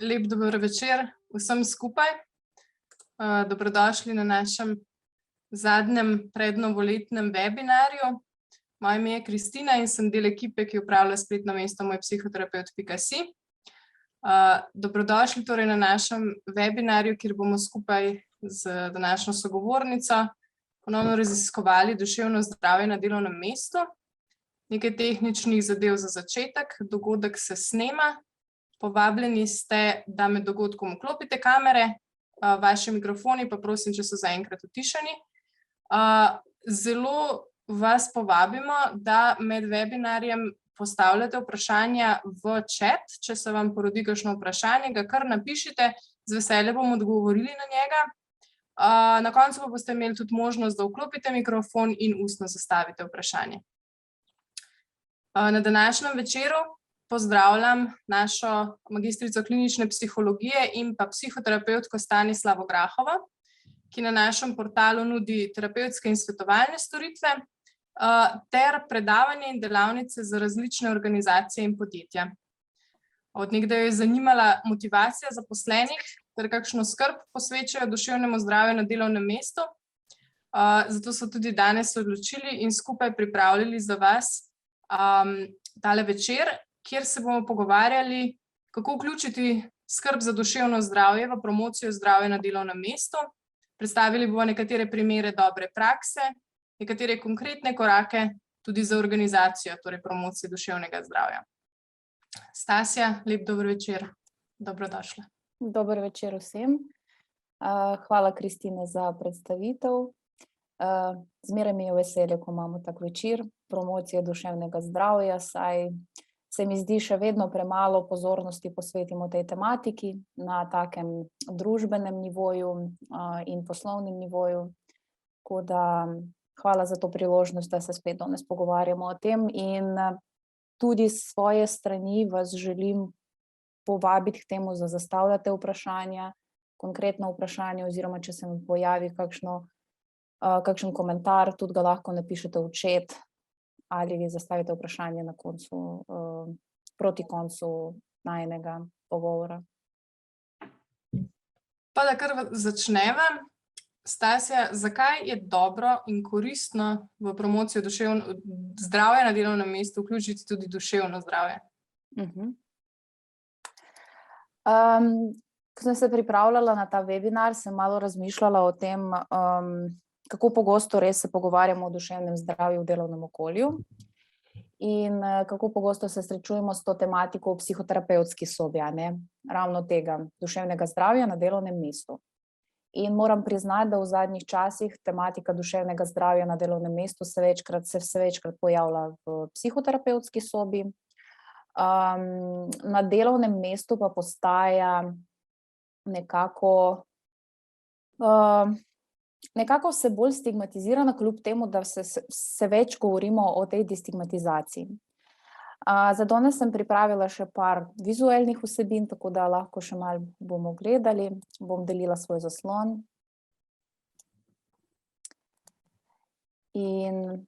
Lep dober večer vsem skupaj. Dobrodošli na našem zadnjem prednovoletnem webinarju. Moje ime je Kristina in sem del ekipe, ki upravlja spletno mesto mojpsihoterapeut.si. Dobrodošli torej na našem webinarju, kjer bomo skupaj z današnjo sogovornico ponovno raziskovali duševno zdravje na delovnem mestu. Nekaj tehničnih zadev za začetek. Dogodek se snema. Povabljeni ste, da med dogodkom vklopite kamere, vaši mikrofoni pa prosim, če so zaenkrat utišani. Zelo vas povabimo, da med webinarjem postavljate vprašanja v chat. Če se vam porodi kakšno vprašanje, ga kar napišite, z veseljem bomo odgovorili na njega. Na koncu pa boste imeli tudi možnost, da vklopite mikrofon in ustno zastavite vprašanje. Na današnjem večeru pozdravljam našo magistrico klinične psihologije in pa psihoterapevtko Stanislavo Grahovo, ki na našem portalu nudi terapevtske in svetovalne storitve ter predavanje in delavnice za različne organizacije in podjetja. Od nekdaj jo je zanimala motivacija zaposlenih ter kakšno skrb posvečajo duševnemu zdravju na delovnem mestu. Zato so tudi danes odločili in skupaj pripravljali za vas tale večer, kjer se bomo pogovarjali, kako vključiti skrb za duševno zdravje v promocijo zdravja na delovnem mestu. Predstavili bomo nekatere primere dobre prakse, nekatere konkretne korake tudi za organizacijo, torej promocije duševnega zdravja. Stasja, lep dober večer, dobrodošla. Dober večer vsem. Hvala, Kristina, za predstavitev. Zmeraj mi je veselje, ko imamo tak večer, promocije duševnega zdravja, saj se mi zdi še vedno premalo pozornosti posvetimo tej tematiki na takem družbenem nivoju in poslovnem nivoju. Tako da hvala za to priložnost, da se spet danes pogovarjamo o tem in tudi s svoje strani vas želim povabiti k temu, da zastavljate vprašanja, konkretno vprašanje oziroma če se mi pojavi kakšen komentar, tudi ga lahko napišete v chat ali zastavite vprašanje na koncu, proti koncu najinega pogovora. Pa da kar začneva. Stasja, zakaj je dobro in koristno v promocijo zdravja na delovnem mestu vključiti tudi duševno zdravje? Ko sem se pripravljala na ta webinar, sem malo razmišljala o tem, kako pogosto res se pogovarjamo o duševnem zdravju v delovnem okolju in kako pogosto se srečujemo s to tematiko v psihoterapevtski sobi, ravno tega duševnega zdravja na delovnem mestu. In moram priznati, da v zadnjih časih tematika duševnega zdravja na delovnem mestu se večkrat pojavlja v psihoterapevtski sobi. Na delovnem mestu pa postaja nekako vse bolj stigmatizirana, kljub temu, da se več govorimo o tej destigmatizaciji. Za danes sem pripravila še par vizualnih vsebin, tako da lahko še malo bomo gledali. Bom delila svoj zaslon. In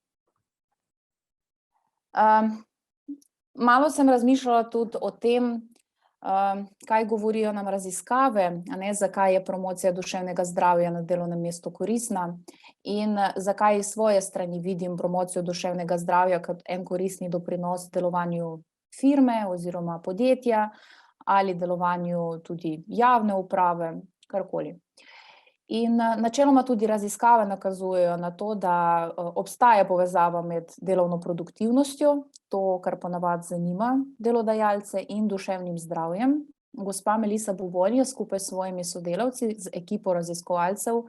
malo sem razmišljala tudi o tem, kaj govorijo nam raziskave, zakaj je promocija duševnega zdravja na delovnem mestu koristna in zakaj iz svoje strani vidim promocijo duševnega zdravja kot en koristni doprinos delovanju firme oziroma podjetja ali delovanju tudi javne uprave, karkoli. In načeloma tudi raziskave nakazujejo na to, da obstaja povezava med delovno produktivnostjo, to, kar ponavadi zanima delodajalce, in duševnim zdravjem. Gospa Melissa Bubon je skupaj s svojimi sodelavci z ekipo raziskovalcev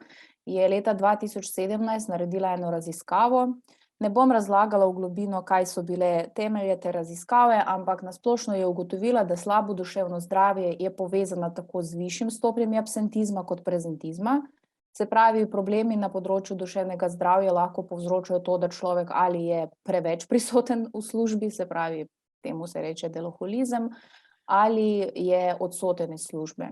je leta 2017 naredila eno raziskavo. Ne bom razlagala v globino, kaj so bile temelje te raziskave, ampak na splošno je ugotovila, da slabo duševno zdravje je povezano tako z višjim stopnjami absentizma kot prezentizma. Se pravi, problemi na področju duševnega zdravja lahko povzročajo to, da človek ali je preveč prisoten v službi, se pravi, temu se reče deloholizem, ali je odsoten iz službe.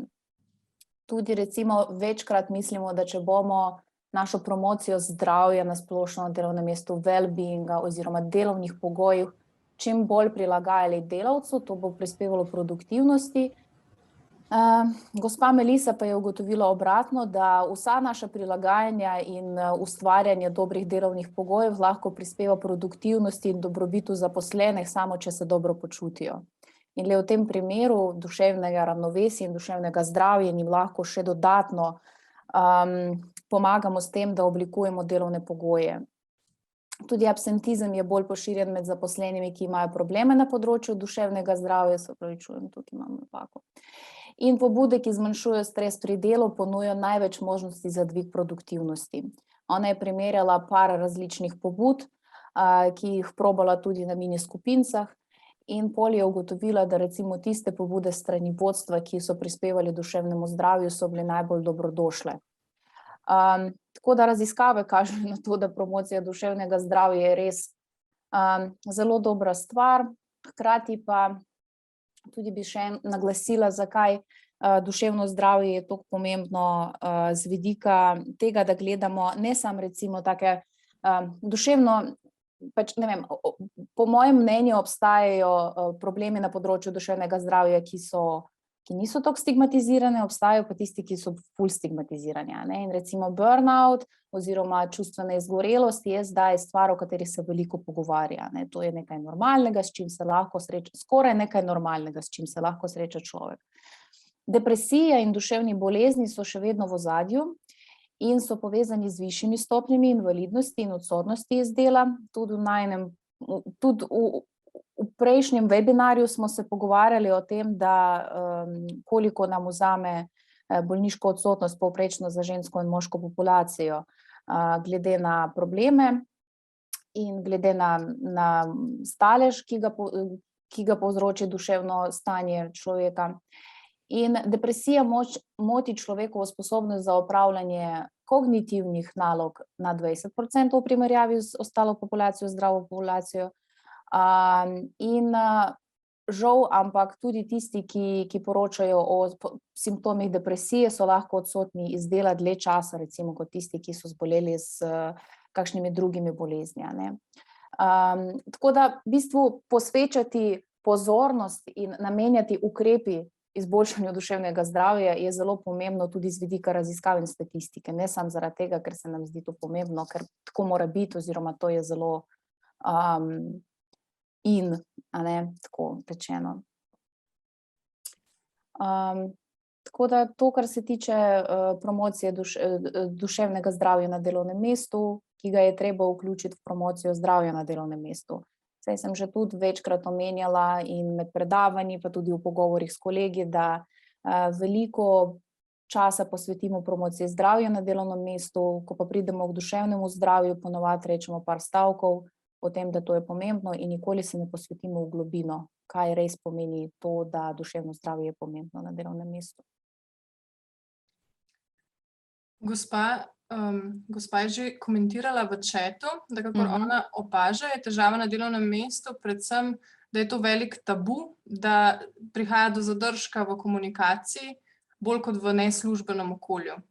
Tudi recimo večkrat mislimo, da če bomo našo promocijo zdravja na splošno delovnem mestu, well-beinga oziroma delovnih pogojev čim bolj prilagajali delavcu, to bo prispevalo produktivnosti. Gospa Melisa pa je ugotovila obratno, da vsa naša prilagajanja in ustvarjanje dobrih delovnih pogojev lahko prispeva produktivnosti in dobrobitu zaposlenih, samo če se dobro počutijo. In le v tem primeru duševnega ravnovesja in duševnega zdravja njim lahko še dodatno pomagamo s tem, da oblikujemo delovne pogoje. Tudi absentizem je bolj poširjen med zaposlenimi, ki imajo probleme na področju duševnega zdravja, se opravičujem, tukaj imam napako. In pobude, ki zmanjšujejo stres pri delu, ponujajo največ možnosti za dvig produktivnosti. Ona je primerjala par različnih pobud, ki jih probala tudi na mini skupincah, in pol je ugotovila, da recimo tiste pobude strani vodstva, ki so prispevali duševnemu zdravju, so bile najbolj dobrodošle. Tako da raziskave kažejo na to, da promocija duševnega zdravja je res zelo dobra stvar, hkrati pa tudi bi še naglasila, zakaj duševno zdravje je tako pomembno z vidika tega, da gledamo ne samo recimo take duševno, pač ne vem, po mojem mnenju obstajajo problemi na področju duševnega zdravja, ki niso tako stigmatizirane, obstajajo pa tisti, ki so ful stigmatizirani. In recimo burnout oziroma čustvena izgorelost je zdaj stvar, o kateri se veliko pogovarja. To je nekaj normalnega, s čim se lahko sreča, skoraj nekaj normalnega, s čim se lahko sreča človek. Depresija in duševni bolezni so še vedno v ozadju in so povezani z višjimi stopnjami invalidnosti in odsotnosti iz dela. Tudi v prejšnjem webinarju smo se pogovarjali o tem, da koliko nam vzame bolniško odsotnost povprečno za žensko in moško populacijo, glede na probleme in glede na stalež, ki ga povzroči duševno stanje človeka. In depresija moti človekovo sposobnost za opravljanje kognitivnih nalog na 20% v primerjavi z ostalo populacijo, zdravo populacijo. In žal, ampak tudi tisti, ki poročajo o simptomih depresije, so lahko odsotni iz dela dlje časa, recimo kot tisti, ki so zboleli s kakšnimi drugimi bolezni. Tako da v bistvu posvečati pozornost in namenjati ukrepi izboljšanju duševnega zdravja je zelo pomembno tudi z vidika raziskav in statistike. Ne samo zaradi tega, ker se nam zdi to pomembno, ker tako mora biti oziroma to je zelo tako rečeno. Tako da to, kar se tiče promocije duševnega zdravja na delovnem mestu, ki ga je treba vključiti v promocijo zdravja na delovnem mestu. Saj sem že tudi večkrat omenjala in med predavanji, pa tudi v pogovorih s kolegi, da veliko časa posvetimo promociji zdravja na delovnem mestu, ko pa pridemo k duševnemu zdravju, ponovadi rečemo par stavkov o tem, da to je pomembno in nikoli se ne posvetimo v globino, kaj res pomeni to, da duševno zdravje je pomembno na delovnem mestu. Gospa je že komentirala v chatu, da kakor ona opaža, je težava na delovnem mestu predvsem, da je to velik tabu, da prihaja do zadržka v komunikaciji, bolj kot v neslužbenem okolju.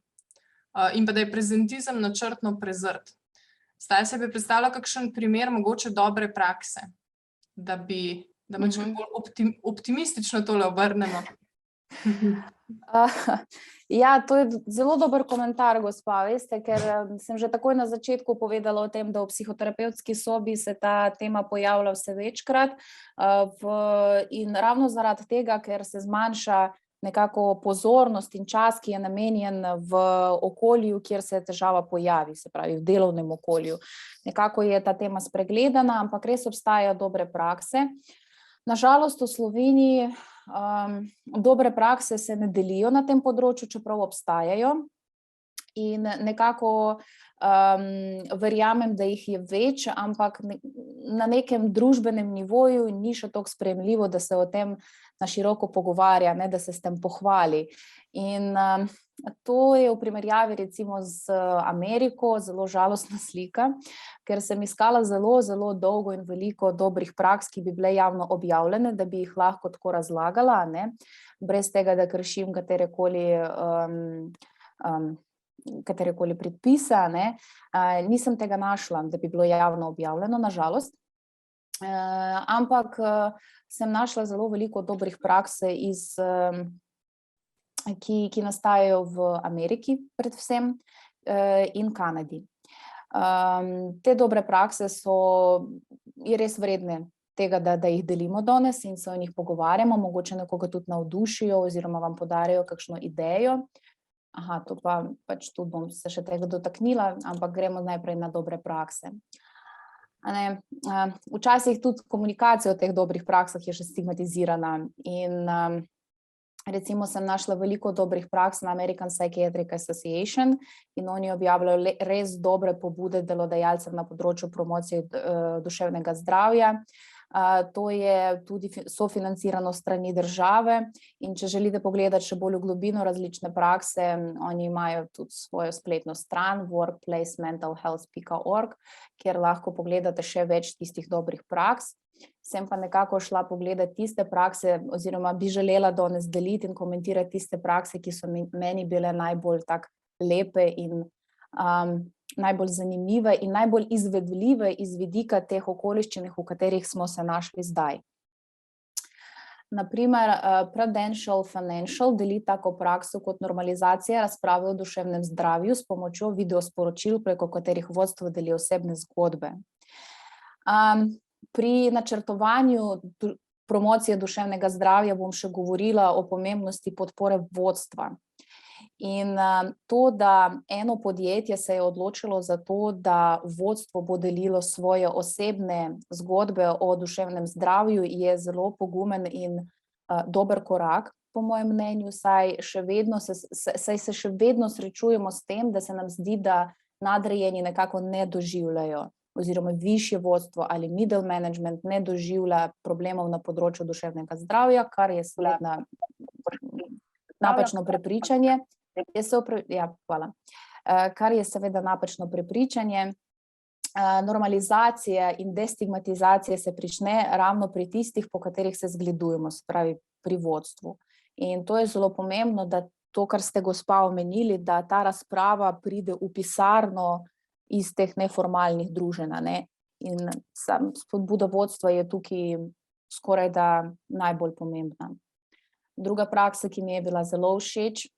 In pa da je prezentizem načrtno prezrt. Zdaj se bi predstavljal kakšen primer mogoče dobre prakse, da malo bolj optimistično tole obrnemo. Ja, to je zelo dober komentar, gospa, veste, ker sem že takoj na začetku povedala o tem, da v psihoterapevtski sobi se ta tema pojavlja vse večkrat in ravno zaradi tega, ker se zmanjša nekako pozornost in čas, ki je namenjen v okolju, kjer se težava pojavi, se pravi v delovnem okolju. Nekako je ta tema spregledana, ampak res obstajajo dobre prakse. Na žalost v Sloveniji dobre prakse se ne delijo na tem področju, čeprav obstajajo. In nekako verjamem, da jih je več, ampak na nekem družbenem nivoju ni še toliko sprejemljivo, da se o tem na široko pogovarja, ne, da se s tem pohvali. In to je v primerjavi recimo z Ameriko zelo žalostna slika, ker sem iskala zelo, zelo dolgo in veliko dobrih praks, ki bi bile javno objavljene, da bi jih lahko tako razlagala, ne, brez tega, da kršim katerekoli predpise, ne. Nisem tega našla, da bi bilo javno objavljeno, na žalost. Ampak sem našla zelo veliko dobrih praks iz ki nastajajo v Ameriki predvsem in Kanadi. Te dobre prakse je res vredne tega, da jih delimo danes in se o njih pogovarjamo, mogoče nekoga tudi navdušijo oziroma vam podarijo kakšno idejo. To pač tudi bom se še tega dotaknila, ampak gremo najprej na dobre prakse. Včasih tudi komunikacija o teh dobrih praksah je še stigmatizirana in recimo sem našla veliko dobrih praks na American Psychiatric Association in oni objavljajo res dobre pobude delodajalcev na področju promocije duševnega zdravja. To je tudi sofinancirano strani države in če želite pogledati še bolj v globino različne prakse, oni imajo tudi svojo spletno stran workplacementalhealth.org, kjer lahko pogledate še več tistih dobrih praks. Sem pa nekako šla pogledati tiste prakse oziroma bi želela danes deliti in komentirati tiste prakse, ki so meni bile najbolj tak lepe in najbolj zanimive in najbolj izvedljive iz vidika teh okoliščin, v katerih smo se našli zdaj. Naprimer, Prudential Financial deli tako prakso kot normalizacija razprave o duševnem zdravju s pomočjo videosporočil, preko katerih vodstvo deli osebne zgodbe. Pri načrtovanju promocije duševnega zdravja bom še govorila o pomembnosti podpore vodstva. In to, da eno podjetje se je odločilo za to, da vodstvo bo delilo svoje osebne zgodbe o duševnem zdravju, je zelo pogumen in dober korak, po mojem mnenju, saj se še vedno srečujemo s tem, da se nam zdi, da nadrejeni nekako ne doživljajo oziroma višje vodstvo ali middle management ne doživlja problemov na področju duševnega zdravja, kar je seveda napačno prepričanje. Kar je seveda napačno prepričanje. Normalizacija in destigmatizacija se prične ravno pri tistih, po katerih se zgledujemo, se pravi pri vodstvu. In to je zelo pomembno, da to, kar ste gospa omenili, da ta razprava pride v pisarno iz teh neformalnih druženj, ne? In spodbuda vodstva je tukaj skoraj da najbolj pomembna. Druga praksa, ki mi je bila zelo všeč,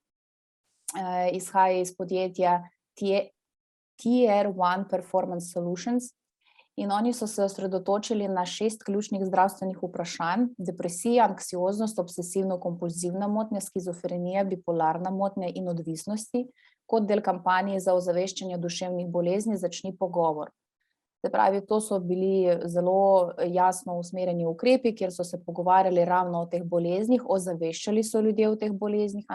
izhaja iz podjetja Tier 1 Performance Solutions in oni so se osredotočili na 6 ključnih zdravstvenih vprašanj: depresija, anksioznost, obsesivno-kompulzivna motnja, skizofrenija, bipolarna motnja in odvisnosti. Kot del kampanje za ozaveščanje duševnih bolezni Začni pogovor. Se pravi, to so bili zelo jasno usmerjeni ukrepi, kjer so se pogovarjali ravno o teh boleznih, ozaveščali so ljudje o teh boleznih,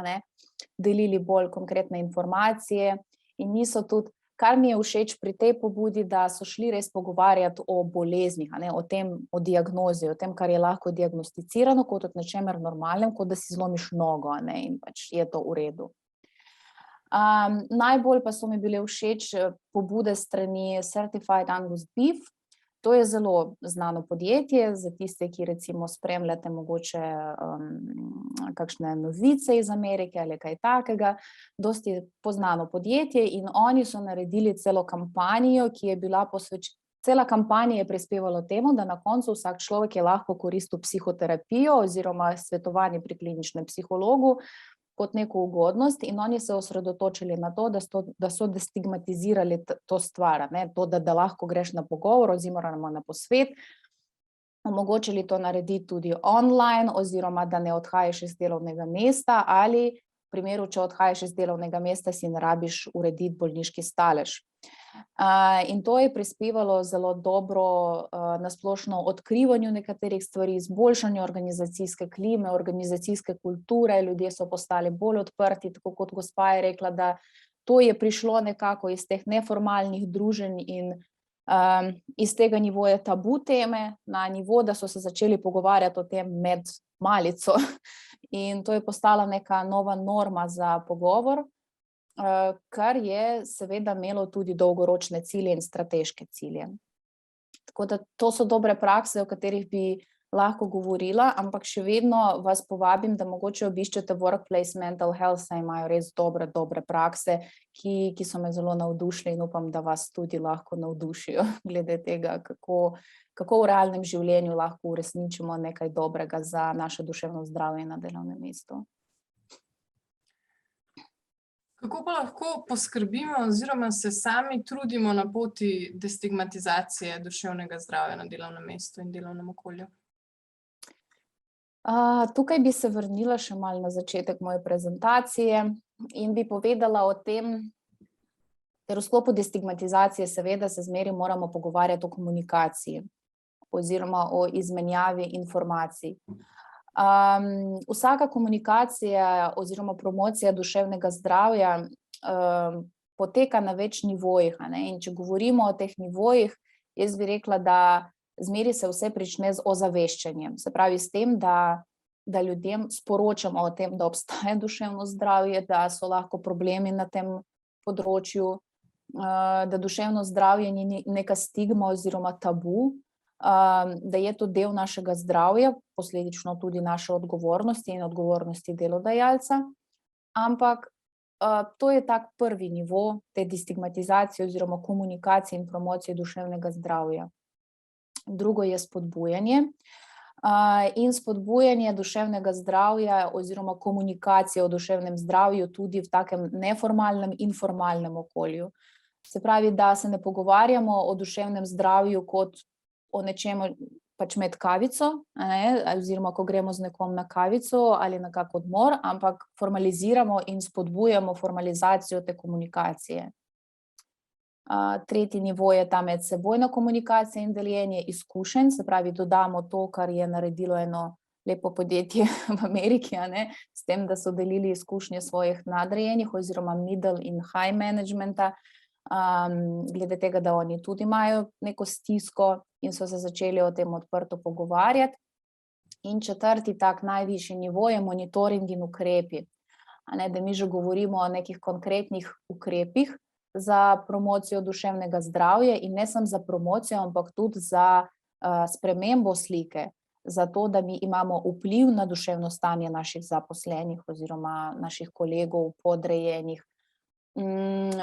delili bolj konkretne informacije in niso tudi, kar mi je všeč pri tej pobudi, da so šli res pogovarjati o boleznih, o tem, o diagnozi, o tem, kar je lahko diagnosticirano, kot o nečemer normalnem, kot da si zlomiš nogo, in pač je to v redu. Najbolj pa so mi bile všeč pobude strani Certified Angus Beef. To je zelo znano podjetje, za tiste, ki recimo spremljate mogoče kakšne novice iz Amerike ali kaj takega, dosti poznano podjetje in oni so naredili celo kampanjo, ki je bila cela kampanja je prispevala temu, da na koncu vsak človek je lahko koristil psihoterapijo oziroma svetovanje pri kliničnem psihologu kot neko ugodnost in oni se osredotočili na to, da so destigmatizirali to stvar, to, da lahko greš na pogovor oziroma na posvet, omogočili to narediti tudi online oziroma da ne odhajaš iz delovnega mesta ali v primeru, če odhajaš iz delovnega mesta, si ne rabiš urediti bolniški stalež. In to je prispevalo zelo dobro nasplošno odkrivanju nekaterih stvari, izboljšanju organizacijske klime, organizacijske kulture, ljudje so postali bolj odprti, tako kot gospa je rekla, da to je prišlo nekako iz teh neformalnih druženj in iz tega nivoja tabu teme na nivo, da so se začeli pogovarjati o tem med malico in to je postala neka nova norma za pogovor, kar je seveda imelo tudi dolgoročne cilje in strateške cilje. Tako da to so dobre prakse, o katerih bi lahko govorila, ampak še vedno vas povabim, da mogoče obiščete Workplace Mental Health, saj imajo res dobre prakse, ki so me zelo navdušile in upam, da vas tudi lahko navdušijo glede tega, kako v realnem življenju lahko uresničimo nekaj dobrega za naše duševno zdravje na delovnem mestu. Kako pa lahko poskrbimo oziroma se sami trudimo na poti destigmatizacije duševnega zdravja na delovnem mestu in delovnem okolju? Tukaj bi se vrnila še malo na začetek moje prezentacije in bi povedala o tem, ker v sklopu destigmatizacije seveda se zmeraj moramo pogovarjati o komunikaciji oziroma o izmenjavi informacij. Vsaka komunikacija oziroma promocija duševnega zdravja poteka na več nivojih, a ne? In če govorimo o teh nivojih, jaz bi rekla, da zmeraj se vse prične z ozaveščanjem, se pravi s tem, da ljudem sporočamo o tem, da obstaja duševno zdravje, da so lahko problemi na tem področju, da duševno zdravje ni neka stigma oziroma tabu, da je to del našega zdravja, posledično tudi naše odgovornosti in odgovornosti delodajalca, ampak to je tak prvi nivo te destigmatizacije oziroma komunikacije in promocije duševnega zdravja. Drugo je spodbujanje in spodbujanje duševnega zdravja oziroma komunikacije o duševnem zdravju tudi v takem neformalnem in formalnem okolju. Se pravi, da se ne pogovarjamo o duševnem zdravju kot o nečem pač med kavico, ne, oziroma ko gremo z nekom na kavico ali na kak odmor, ampak formaliziramo in spodbujamo formalizacijo te komunikacije. Tretji nivo je ta medsebojna komunikacija in deljenje izkušenj, se pravi, dodamo to, kar je naredilo eno lepo podjetje v Ameriki, a ne, s tem, da so delili izkušnje svojih nadrejenih oziroma middle in high managementa, glede tega, da oni tudi imajo neko stisko in so se začeli o tem odprto pogovarjati. In četrti tak najvišji nivo je monitoring in ukrepi, a ne, da mi že govorimo o nekih konkretnih ukrepih za promocijo duševnega zdravja in ne samo za promocijo, ampak tudi za spremembo slike, za to, da mi imamo vpliv na duševno stanje naših zaposlenih oziroma naših kolegov, podrejenih.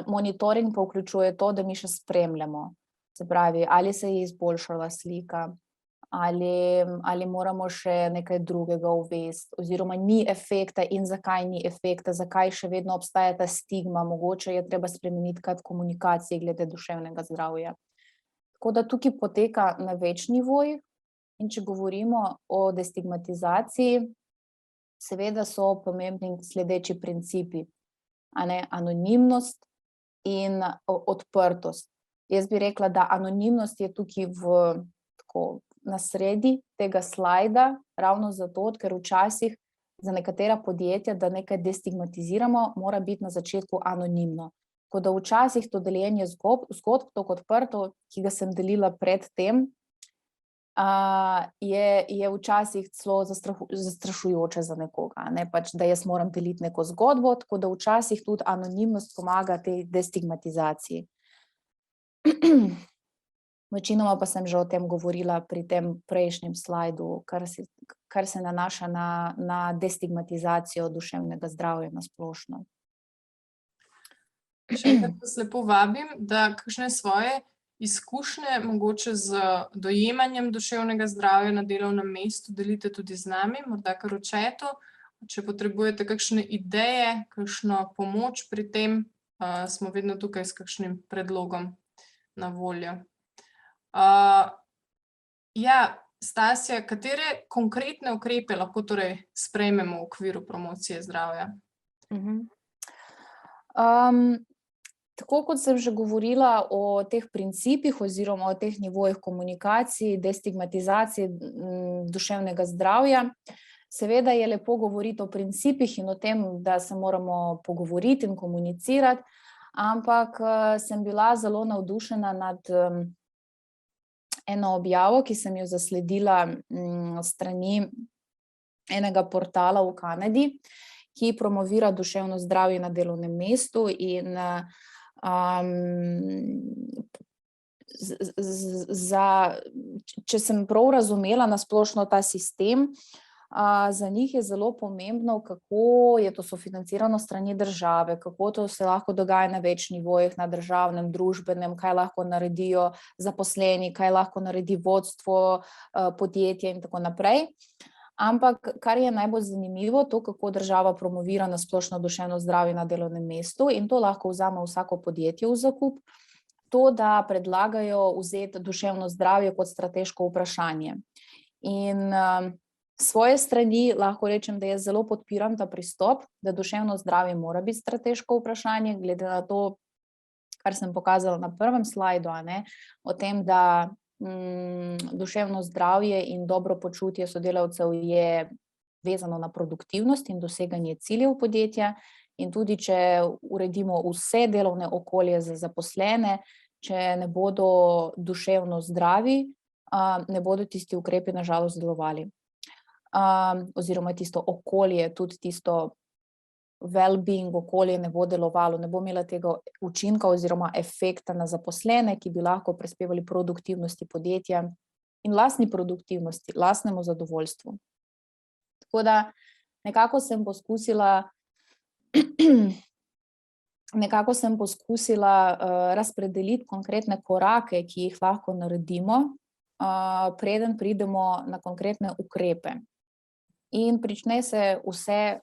Monitoring pa vključuje to, da mi še spremljamo, se pravi, ali se je izboljšala slika, ali moramo še nekaj drugega uvesti, oziroma ni efekta in zakaj ni efekta, zakaj še vedno obstaja ta stigma, mogoče je treba spremeniti kaj v komunikaciji glede duševnega zdravja. Tako da tukaj poteka na več nivojih in če govorimo o destigmatizaciji, seveda so pomembni sledeči principi, a ne, anonimnost in odprtost. Jaz bi rekla, da anonimnost je tukaj na sredi tega slajda, ravno zato, ker včasih za nekatera podjetja, da nekaj destigmatiziramo, mora biti na začetku anonimno. Tako da včasih to deljenje zgodb, to odprto, ki ga sem delila pred tem, je včasih celo zastrašujoče za nekoga, ne, pač, da jaz moram deliti neko zgodbo, tako da včasih tudi anonimnost pomaga tej destigmatizaciji. Večinoma pa sem že o tem govorila pri tem prejšnjem slajdu, kar se nanaša na destigmatizacijo duševnega zdravja na splošno. Še enkrat vas lepo vabim, da kakšne svoje izkušnje mogoče z dojemanjem duševnega zdravja na delovnem mestu delite tudi z nami, morda kar v chatu. Če potrebujete kakšne ideje, kakšno pomoč pri tem, smo vedno tukaj s kakšnim predlogom na voljo. Ja, Stasja, katere konkretne ukrepe lahko torej sprejmemo v okviru promocije zdravja? Tako kot sem že govorila o teh principih oziroma o teh nivojih komunikacij, destigmatizaciji duševnega zdravja, seveda je lepo govoriti o principih in o tem, da se moramo pogovoriti in komunicirati, ampak sem bila zelo navdušena nad eno objavo, ki sem jo zasledila strani enega portala v Kanadi, ki promovira duševno zdravje na delovnem mestu in če sem prav razumela na splošno ta sistem, za njih je zelo pomembno, kako je to sofinancirano strani države, kako to se lahko dogaja na več nivojih, na državnem, družbenem, kaj lahko naredijo zaposleni, kaj lahko naredi vodstvo podjetja in tako naprej. Ampak kar je najbolj zanimivo, to, kako država promovira na splošno duševno zdravje na delovnem mestu, in to lahko vzame vsako podjetje v zakup, to, da predlagajo vzeti duševno zdravje kot strateško vprašanje. In s svoje strani lahko rečem, da jaz zelo podpiram ta pristop, da duševno zdravje mora biti strateško vprašanje, glede na to, kar sem pokazala na prvem slajdu, o tem, da duševno zdravje in dobro počutje sodelavcev je vezano na produktivnost in doseganje ciljev podjetja. In tudi, če uredimo vse delovne okolje za zaposlene, če ne bodo duševno zdravi, ne bodo tisti ukrepi na žalost delovali. Oziroma tisto okolje, tudi tisto well-being okolje ne bo delovalo, ne bo imela tega učinka oziroma efekta na zaposlene, ki bi lahko prispevali produktivnosti podjetja in lastni produktivnosti, lastnemu zadovoljstvu. Tako da nekako sem poskusila razpredeliti konkretne korake, ki jih lahko naredimo, preden pridemo na konkretne ukrepe. In prične se vse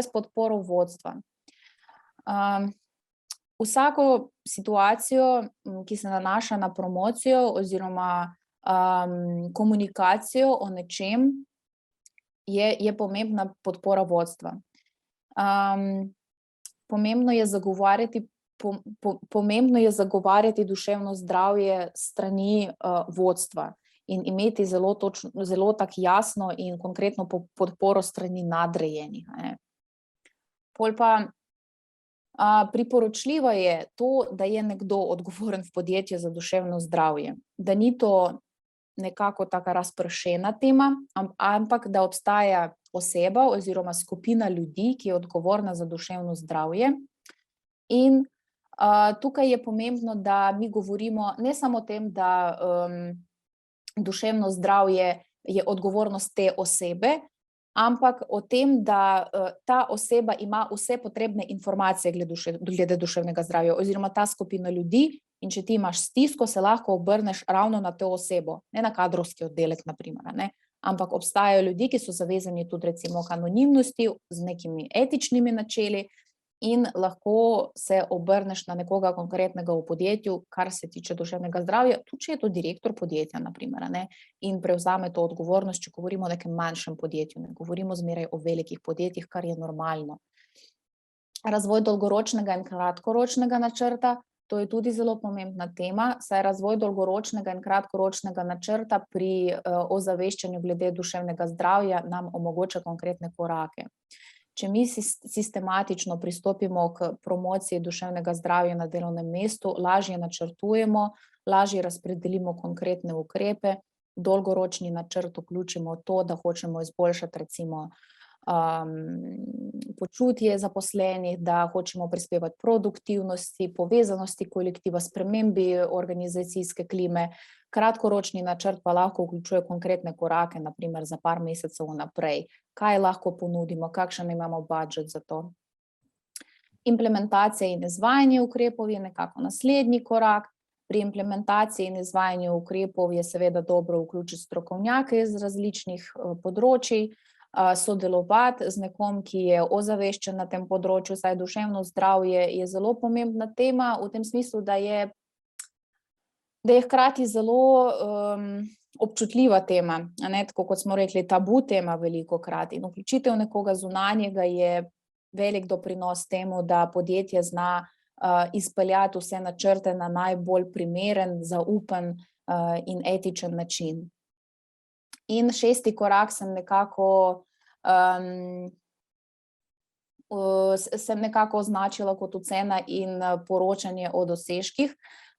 s podporo vodstva. Vsako situacijo, ki se nanaša na promocijo oziroma komunikacijo o nečem, je pomembna podpora vodstva. Pomembno je zagovarjati duševno zdravje strani vodstva in imeti zelo tak jasno in konkretno podporo strani nadrejenih. Pol pa priporočljivo je to, da je nekdo odgovoren v podjetju za duševno zdravje, da ni to nekako taka razpršena tema, ampak da obstaja oseba oziroma skupina ljudi, ki je odgovorna za duševno zdravje. In tukaj je pomembno, da mi govorimo ne samo o tem, da duševno zdravje je odgovornost te osebe, ampak o tem, da ta oseba ima vse potrebne informacije glede duševnega zdravja oziroma ta skupina ljudi, in če ti imaš stisko, se lahko obrneš ravno na to osebo, ne na kadrovski oddelek, na primer, ampak obstajajo ljudi, ki so zavezani tudi recimo k anonimnosti z nekimi etičnimi načeli in lahko se obrneš na nekoga konkretnega v podjetju, kar se tiče duševnega zdravja, tudi če je to direktor podjetja, na primer, in prevzame to odgovornost, če govorimo o nekem manjšem podjetju, ne govorimo zmeraj o velikih podjetjih, kar je normalno. Razvoj dolgoročnega in kratkoročnega načrta, to je tudi zelo pomembna tema, saj razvoj dolgoročnega in kratkoročnega načrta pri ozaveščanju glede duševnega zdravja nam omogoča konkretne korake. Če mi sistematično pristopimo k promociji duševnega zdravja na delovnem mestu, lažje načrtujemo, lažje razpredelimo konkretne ukrepe, v dolgoročni načrt vključimo to, da hočemo izboljšati recimo počutje zaposlenih, da hočemo prispevati produktivnosti, povezanosti kolektiva, spremembi organizacijske klime. Kratkoročni načrt pa lahko vključuje konkretne korake, na primer za par mesecev vnaprej. Kaj lahko ponudimo, kakšen imamo budžet za to. Implementacija in izvajanje ukrepov je nekako naslednji korak. Pri implementaciji in izvajanju ukrepov je seveda dobro vključiti strokovnjake iz različnih področij, sodelovati z nekom, ki je ozaveščen na tem področju, saj duševno zdravje je zelo pomembna tema v tem smislu, da je hkrati zelo občutljiva tema, tako kot smo rekli, tabu tema velikokrat, in vključitev nekoga zunanjega je velik doprinos temu, da podjetje zna izpeljati vse načrte na najbolj primeren, zaupen in etičen način. In 6. korak sem nekako označila kot ocena in poročanje o dosežkih,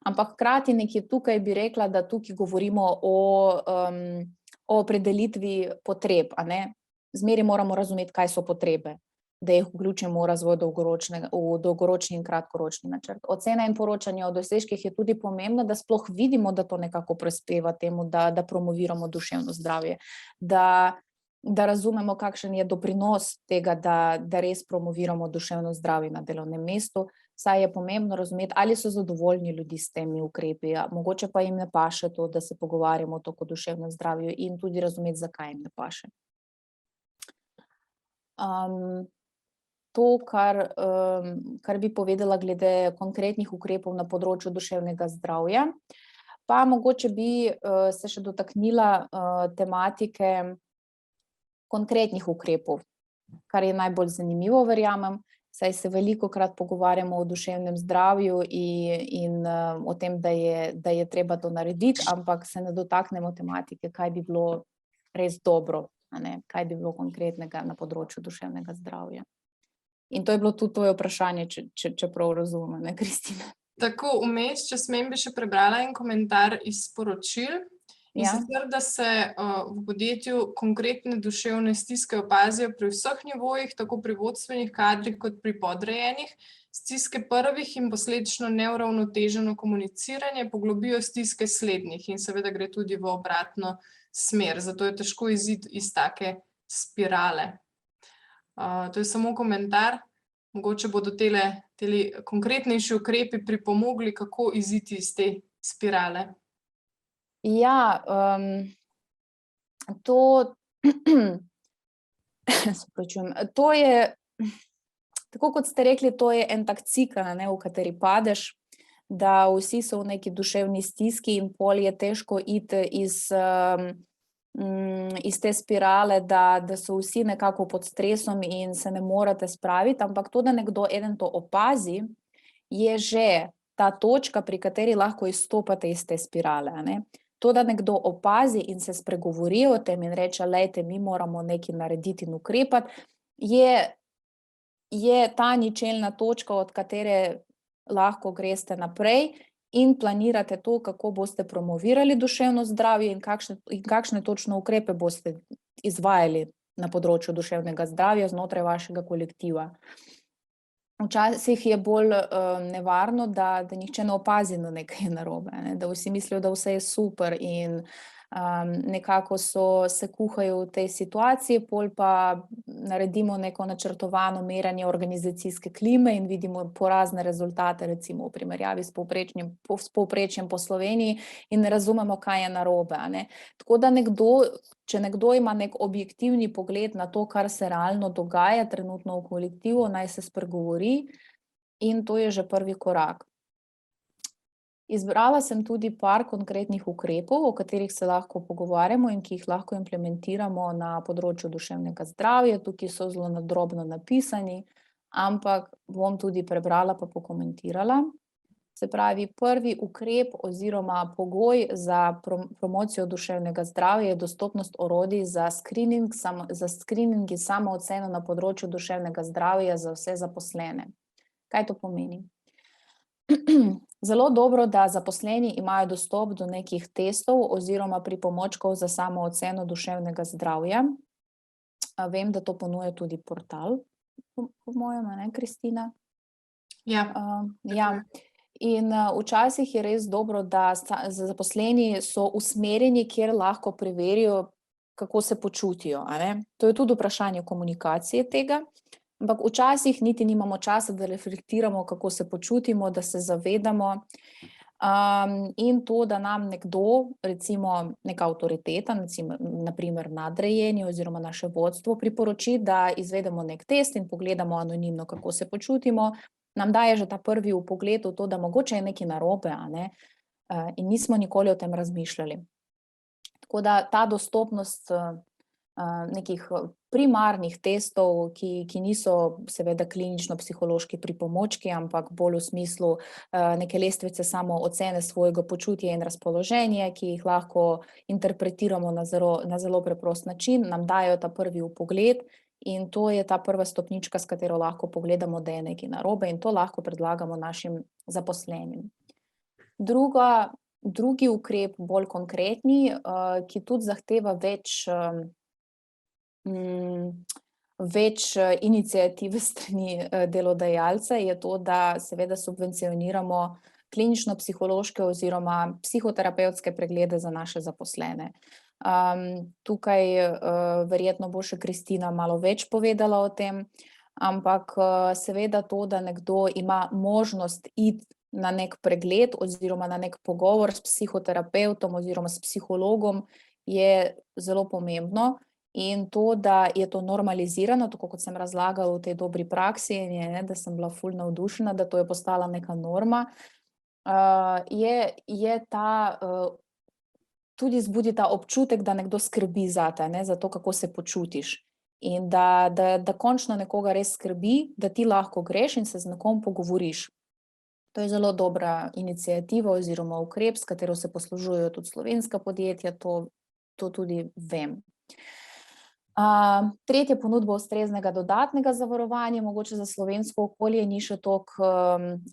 ampak hkrati nekje tukaj bi rekla, da tukaj govorimo o opredelitvi potreb, Zmeraj moramo razumeti, kaj so potrebe, da jih vključimo v razvoj v dolgoročni in kratkoročni načrt. Ocena in poročanje o dosežkih je tudi pomembno, da sploh vidimo, da to nekako prispeva temu, da promoviramo duševno zdravje, da razumemo, kakšen je doprinos tega, da res promoviramo duševno zdravje na delovnem mestu, saj je pomembno razumeti, ali so zadovoljni ljudi s temi ukrepi, mogoče pa jim ne paše to, da se pogovarjamo o duševnem zdravju in tudi razumeti, zakaj jim ne paše. To, kar bi povedala glede konkretnih ukrepov na področju duševnega zdravja, pa mogoče bi se še dotaknila tematike konkretnih ukrepov, kar je najbolj zanimivo, verjamem, saj se velikokrat pogovarjamo o duševnem zdravju in o tem, da je treba to narediti, ampak se ne dotaknemo tematike, kaj bi bilo res dobro, kaj bi bilo konkretnega na področju duševnega zdravja. In to je bilo tudi tvoje vprašanje, če prav razumem, ne, Kristina? Tako, vmes, če smem, bi še prebrala en komentar iz sporočil. In sicer, da se v podjetju konkretne duševne stiske opazijo pri vseh nivojih, tako pri vodstvenih kadrih kot pri podrejenih. Stiske prvih in posledično neuravnoteženo komuniciranje poglobijo stiske slednjih in seveda gre tudi v obratno smer. Zato je težko iziti iz take spirale. To je samo komentar. Mogoče bodo teli konkretnejši ukrepi pripomogli, kako iziti iz te spirale. Ja, to je, tako kot ste rekli, to je en tak cikel, v kateri padeš, da vsi so v neki duševni stiski in pol je težko iti iz te spirale, da so vsi nekako pod stresom in se ne morete spraviti, ampak to, da nekdo eden to opazi, je že ta točka, pri kateri lahko izstopate iz te spirale, To, da nekdo opazi in se spregovori o tem in reče, lejte, mi moramo nekaj narediti in ukrepati, je ta ničelna točka, od katere lahko greste naprej in planirate to, kako boste promovirali duševno zdravje in kakšne točno ukrepe boste izvajali na področju duševnega zdravja znotraj vašega kolektiva. Včasih je bolj nevarno, da nihče ne opazi, da nekaj je narobe, da vsi mislijo, da vse je super in nekako se kuhajo v tej situaciji, pol pa naredimo neko načrtovano merjenje organizacijske klime in vidimo porazne rezultate, recimo v primerjavi s povprečjem po Sloveniji in ne razumemo, kaj je narobe, Tako da če nekdo ima nek objektivni pogled na to, kar se realno dogaja trenutno v kolektivu, naj se spregovori in to je že prvi korak. Izbrala sem tudi par konkretnih ukrepov, o katerih se lahko pogovarjamo in ki jih lahko implementiramo na področju duševnega zdravja. Tukaj so zelo nadrobno napisani, ampak bom tudi prebrala pa pokomentirala. Se pravi, prvi ukrep oziroma pogoj za promocijo duševnega zdravja je dostopnost orodij za screening in samooceno na področju duševnega zdravja za vse zaposlene. Kaj to pomeni? Zelo dobro, da zaposleni imajo dostop do nekih testov oziroma pripomočkov za samooceno duševnega zdravja. Vem, da to ponuja tudi portal, po mojem, Kristina? Ja. In včasih je res dobro, da zaposleni so usmerjeni, kjer lahko preverijo, kako se počutijo, To je tudi vprašanje komunikacije tega. Ampak včasih niti nimamo časa, da reflektiramo, kako se počutimo, da se zavedamo. In to, da nam nekdo, recimo neka avtoriteta, naprimer nadrejeni oziroma naše vodstvo priporoči, da izvedemo nek test in pogledamo anonimno, kako se počutimo, nam daje že ta prvi vpogled v to, da mogoče je nekaj narobe, in nismo nikoli o tem razmišljali. Tako da ta dostopnost nekih primarnih testov, ki niso seveda klinično-psihološki pripomočki, ampak bolj v smislu neke lestvice samoocene svojega počutja in razpoloženja, ki jih lahko interpretiramo na zelo preprost način, nam dajo ta prvi vpogled in to je ta prva stopnička, s katero lahko pogledamo, da je nekaj narobe in to lahko predlagamo našim zaposlenim. Drugi ukrep, bolj konkretni, ki tudi zahteva več iniciative strani delodajalca, je to, da seveda subvencioniramo klinično-psihološke oziroma psihoterapevtske preglede za naše zaposlene. Tukaj verjetno bo še Kristina malo več povedala o tem, ampak seveda to, da nekdo ima možnost iti na nek pregled oziroma na nek pogovor s psihoterapevtom oziroma s psihologom, je zelo pomembno. In to, da je to normalizirano, tako kot sem razlagala v tej dobri praksi, da sem bila ful navdušena, da to je postala neka norma, je ta, tudi zbudi ta občutek, da nekdo skrbi zate, za to, kako se počutiš. In da končno nekoga res skrbi, da ti lahko greš in se z nekom pogovoriš. To je zelo dobra iniciativa oziroma ukrep, s katero se poslužujejo tudi slovenska podjetja, to tudi vem. Tretje, ponudba ustreznega dodatnega zavarovanja, mogoče za slovensko okolje ni še toliko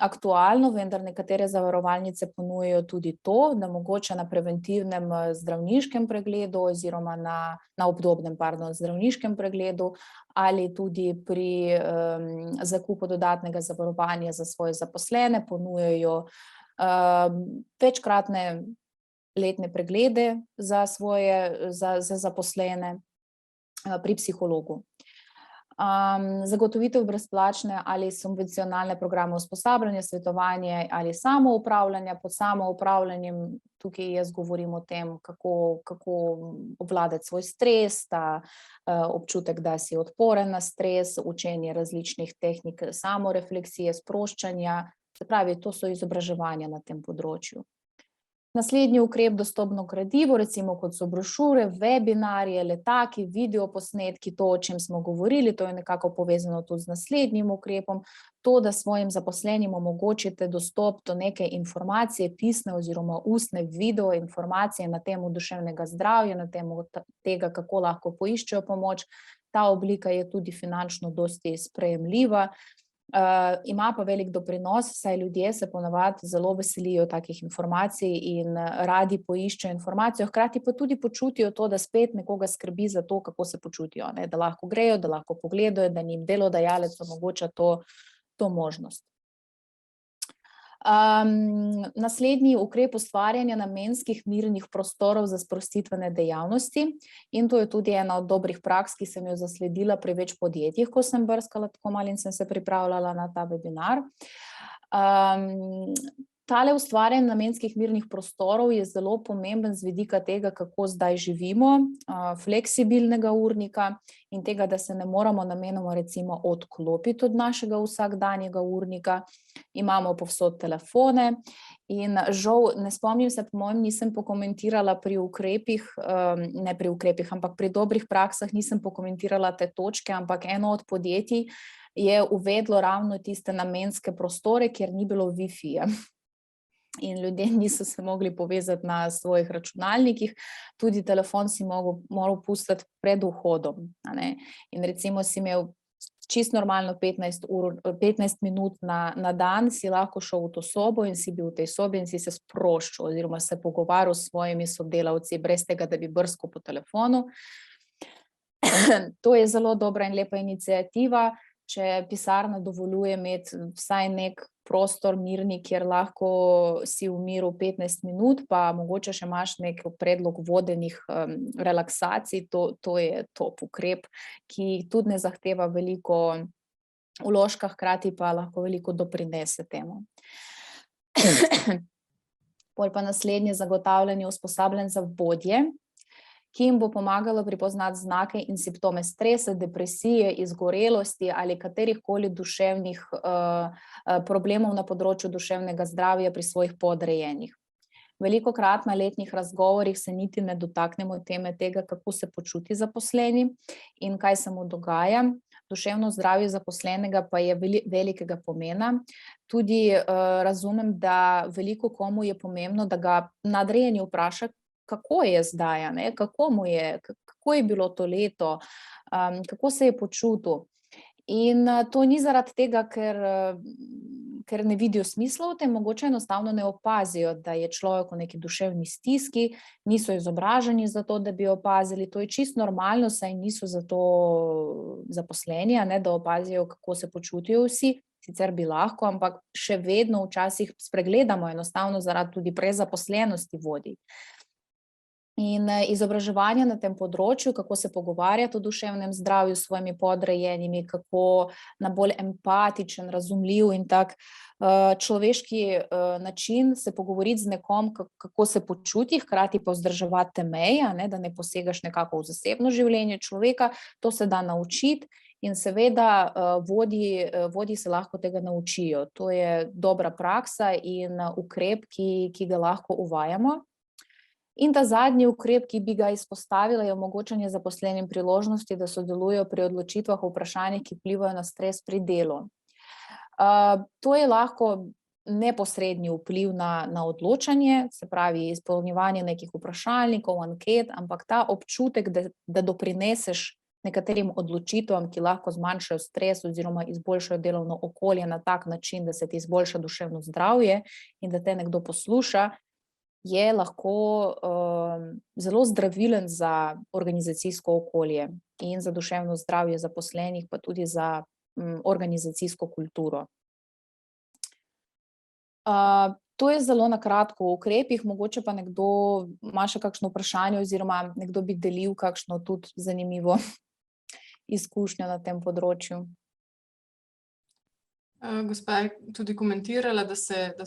aktualno, vendar nekatere zavarovalnice ponujajo tudi to, da mogoče na preventivnem zdravniškem pregledu oziroma na obdobnem, zdravniškem pregledu ali tudi pri zakupu dodatnega zavarovanja za svoje zaposlene ponujajo večkratne letne preglede za zaposlene pri psihologu. Zagotovitev brezplačne ali subvencionalne programe usposabljanja, svetovanje ali samoupravljanja. Pod samoupravljanjem tukaj jaz govorim o tem, kako obvladati svoj stres, ta občutek, da si odporen na stres, učenje različnih tehnik samorefleksije, sproščanja, se pravi, to so izobraževanja na tem področju. Naslednji ukrep, dostopno gradivo, recimo kot so brošure, webinarje, letaki, videoposnetki, to, o čem smo govorili, to je nekako povezano tudi z naslednjim ukrepom, to, da svojim zaposlenim omogočite dostop do neke informacije, pisne oziroma ustne video informacije na temo duševnega zdravja, na temo tega, kako lahko poiščejo pomoč. Ta oblika je tudi finančno dosti sprejemljiva. Ima pa velik doprinos, saj ljudje se ponavadi zelo veselijo takih informacij in radi poiščejo informacijo, hkrati pa tudi počutijo to, da spet nekoga skrbi za to, kako se počutijo, da lahko grejo, da lahko pogledajo, da njim delodajalec omogoča to možnost. Naslednji ukrep, ustvarjanja namenskih mirnih prostorov za sprostitvene dejavnosti, in to je tudi ena od dobrih praks, ki sem jo zasledila pri več podjetjih, ko sem brskala tako malo in sem se pripravljala na ta webinar. Tale ustvarjanje namenskih mirnih prostorov je zelo pomemben z vidika tega, kako zdaj živimo, fleksibilnega urnika in tega, da se ne moramo namenoma recimo odklopiti od našega vsakdanjega urnika. Imamo povsod telefone in žal, ne spomnim se, po mojem nisem pokomentirala pri ukrepih, ne pri ukrepih, ampak pri dobrih praksah nisem pokomentirala te točke, ampak eno od podjetij je uvedlo ravno tiste namenske prostore, kjer ni bilo Wi-Fija. In ljudje niso se mogli povezati na svojih računalnikih, tudi telefon si moral pustiti pred vhodom. In recimo si imel čisto normalno 15 minut na dan, si lahko šel v to sobo in si bil v tej sobi in si se sproščal oziroma se pogovarjal s svojimi sodelavci, brez tega, da bi brskal po telefonu. To je zelo dobra in lepa iniciativa, če pisarna dovoljuje imeti vsaj nek prostor mirni, kjer lahko si v miru 15 minut, pa mogoče še imaš nek predlog vodenih relaksacij, to je top ukrep, ki tudi ne zahteva veliko vložka, hkrati pa lahko veliko doprinese temu. Pol pa naslednje, zagotavljanje usposabljanj za vodje, ki jim bo pomagalo prepoznati znake in simptome stresa, depresije, izgorelosti ali katerihkoli duševnih problemov na področju duševnega zdravja pri svojih podrejenih. Velikokrat na letnih razgovorih se niti ne dotaknemo teme tega, kako se počuti zaposleni in kaj se mu dogaja. Duševno zdravje zaposlenega pa je velikega pomena. Tudi razumem, da veliko komu je pomembno, da ga nadrejeni vpraša, kako je zdaj, kako je bilo to leto, kako se je počutil. In to ni zaradi tega, ker ne vidijo smisla v tem, mogoče enostavno ne opazijo, da je človek v neki duševni stiski, niso izobraženi za to, da bi opazili, to je čisto normalno, saj niso za to zaposleni, da opazijo, kako se počutijo vsi, sicer bi lahko, ampak še vedno včasih spregledamo enostavno zaradi tudi prezaposlenosti vodij. In izobraževanje na tem področju, kako se pogovarjati o duševnem zdravju s svojimi podrejenimi, kako na bolj empatičen, razumljiv in tak človeški način se pogovoriti z nekom, kako se počuti, hkrati pa vzdrževati te meje, da ne posegaš nekako v zasebno življenje človeka, to se da naučiti in seveda vodji se lahko tega naučijo. To je dobra praksa in ukrep, ki ga lahko uvajamo. In ta zadnji ukrep, ki bi ga izpostavila, je omogočanje zaposlenim priložnosti, da sodelujo pri odločitvah o vprašanjih, ki vplivajo na stres pri delu. To je lahko neposredni vpliv na odločanje, se pravi izpolnjevanje nekih vprašalnikov, anket, ampak ta občutek, da doprineseš nekaterim odločitvam, ki lahko zmanjšajo stres oziroma izboljšajo delovno okolje na tak način, da se ti izboljša duševno zdravje in da te nekdo posluša, je lahko zelo zdravilen za organizacijsko okolje in za duševno zdravje zaposlenih, pa tudi za organizacijsko kulturo. To je zelo na kratko o ukrepih, mogoče pa nekdo ima še kakšno vprašanje oziroma nekdo bi delil kakšno tudi zanimivo izkušnjo na tem področju. Gospa je tudi komentirala, da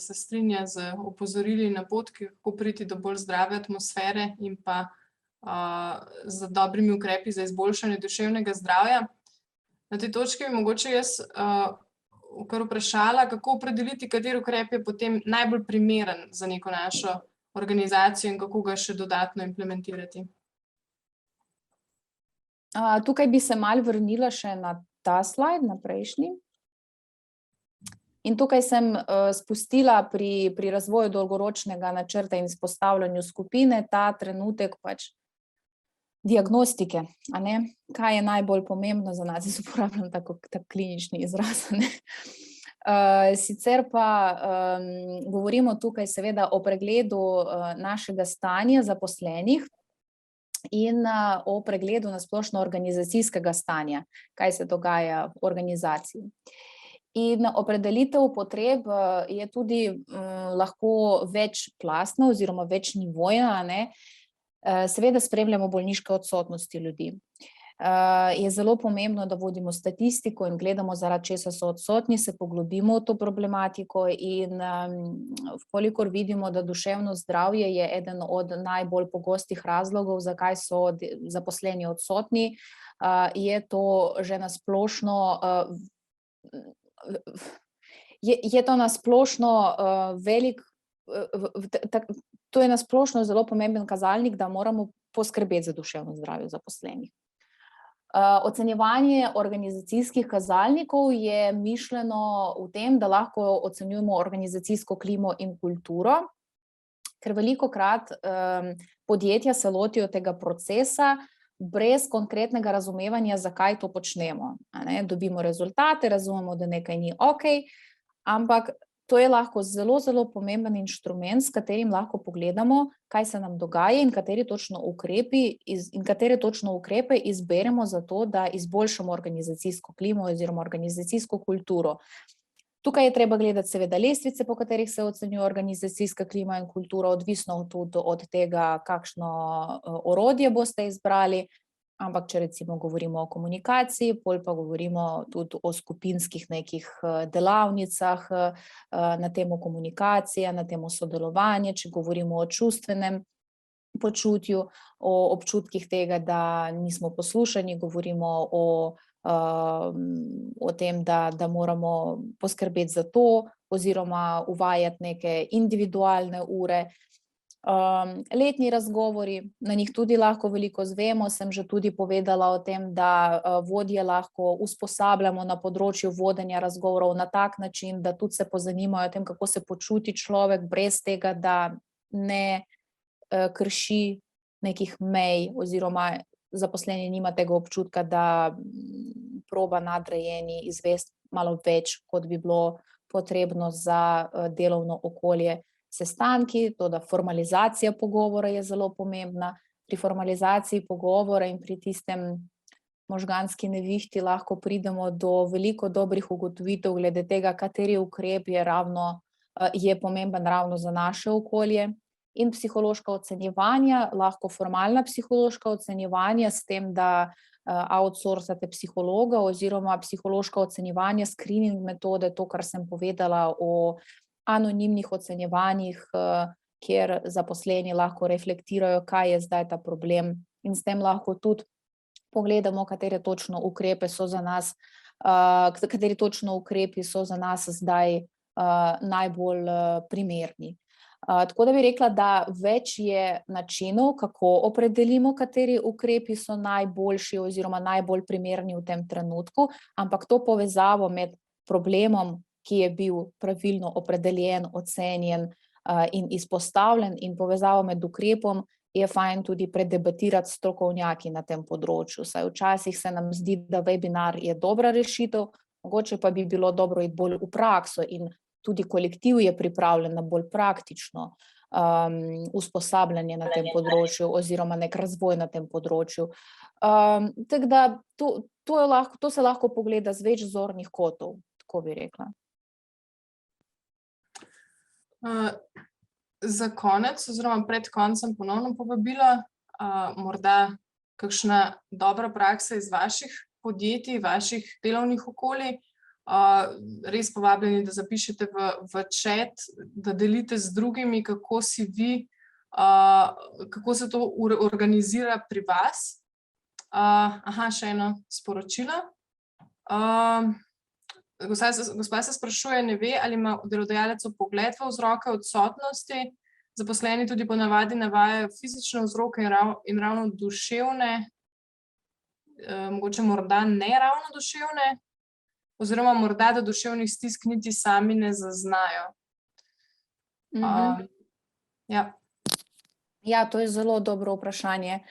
se strinja z opozorili in napotki, kako priti do bolj zdrave atmosfere in pa z dobrimi ukrepi za izboljšanje duševnega zdravja. Na tej točki bi mogoče jaz kar vprašala, kako opredeliti, kateri ukrep je potem najbolj primeren za neko našo organizacijo in kako ga še dodatno implementirati. Tukaj bi se malo vrnila še na ta slajd, na prejšnji. In tukaj sem spustila pri razvoju dolgoročnega načrta in vzpostavljanju skupine ta trenutek pač diagnostike, a ne? Kaj je najbolj pomembno za nas, jaz uporabljam tak klinični izraz, ne? Sicer pa govorimo tukaj seveda o pregledu našega stanja zaposlenih in o pregledu na splošno organizacijskega stanja, kaj se dogaja v organizaciji. In opredelitev potreb je tudi lahko večplastna oziroma večnivojna, ne? Seveda spremljamo bolniške odsotnosti ljudi. Je zelo pomembno, da vodimo statistiko in gledamo, zaradi česa so odsotni, se poglobimo v to problematiko in vkolikor vidimo, da duševno zdravje je eden od najbolj pogostih razlogov, zakaj so zaposleni odsotni, je to že na splošno je to na splošno velik, to je na splošno zelo pomemben kazalnik, da moramo poskrbeti za duševno zdravje zaposlenih. Ocenjevanje organizacijskih kazalnikov je mišljeno v tem, da lahko ocenjujemo organizacijsko klimo in kulturo, ker velikokrat podjetja se lotijo tega procesa brez konkretnega razumevanja, zakaj to počnemo. Dobimo rezultate, razumemo, da nekaj ni okej, ampak to je lahko zelo, zelo pomemben inštrument, s katerim lahko pogledamo, kaj se nam dogaja in katere točno ukrepe izberemo za to, da izboljšamo organizacijsko klimo oziroma organizacijsko kulturo. Tukaj je treba gledati seveda lestvice, po katerih se ocenjuje organizacijska klima in kultura, odvisno tudi od tega, kakšno orodje boste izbrali, ampak če recimo govorimo o komunikaciji, potem pa govorimo tudi o skupinskih nekih delavnicah na temo komunikacije, na temo sodelovanja, če govorimo o čustvenem počutju, o občutkih tega, da nismo poslušani, govorimo o tem, da moramo poskrbeti za to oziroma uvajati neke individualne ure. Letni razgovori, na njih tudi lahko veliko izvemo, sem že tudi povedala o tem, da vodje lahko usposabljamo na področju vodenja razgovorov na tak način, da tudi se pozanimajo o tem, kako se počuti človek brez tega, da ne krši nekih mej oziroma zaposleni nima tega občutka, da proba nadrejeni izvesti malo več, kot bi bilo potrebno za delovno okolje. Sestanki, to, da formalizacija pogovora je zelo pomembna. Pri formalizaciji pogovora in pri tistem možganski nevihti lahko pridemo do veliko dobrih ugotovitev glede tega, kateri ukrep je pomemben ravno za naše okolje. in psihološka ocenjevanja, lahko formalna psihološka ocenjevanja s tem, da outsourcate psihologa oziroma psihološka ocenjevanja, screening metode, to, kar sem povedala o anonimnih ocenjevanjih, kjer zaposleni lahko reflektirajo, kaj je zdaj ta problem in s tem lahko tudi pogledamo, katere točno ukrepe so za nas, kateri točno ukrepi so za nas zdaj najbolj primerni. Tako da bi rekla, da več je načinov, kako opredelimo, kateri ukrepi so najboljši oziroma najbolj primerni v tem trenutku, ampak to povezavo med problemom, ki je bil pravilno opredeljen, ocenjen in izpostavljen, in povezavo med ukrepom, je fajn tudi predebatirati s strokovnjaki na tem področju. Saj včasih se nam zdi, da webinar je dobra rešitev, mogoče pa bi bilo dobro iti bolj v prakso in tudi kolektiv je pripravljen na bolj praktično usposabljanje na tem področju oziroma nek razvoj na tem področju. Tako da to se lahko pogleda z več zornih kotov, tako bi rekla. Za konec oziroma pred koncem ponovno povabila, morda kakšna dobra praksa iz vaših podjetij, vaših delovnih okolij. Res povabljeni, da zapišete v chat, da delite z drugimi, kako si vi, kako se to organizira pri vas. Še eno sporočilo. Gospa se sprašuje, ne ve, ali ima delodajalec vpogled v vzroke odsotnosti. Zaposleni tudi ponavadi navajajo fizične vzroke in ravno duševne, mogoče morda ne ravno duševne, oziroma morda, da duševnih stisk niti sami ne zaznajo. Ja, to je zelo dobro vprašanje.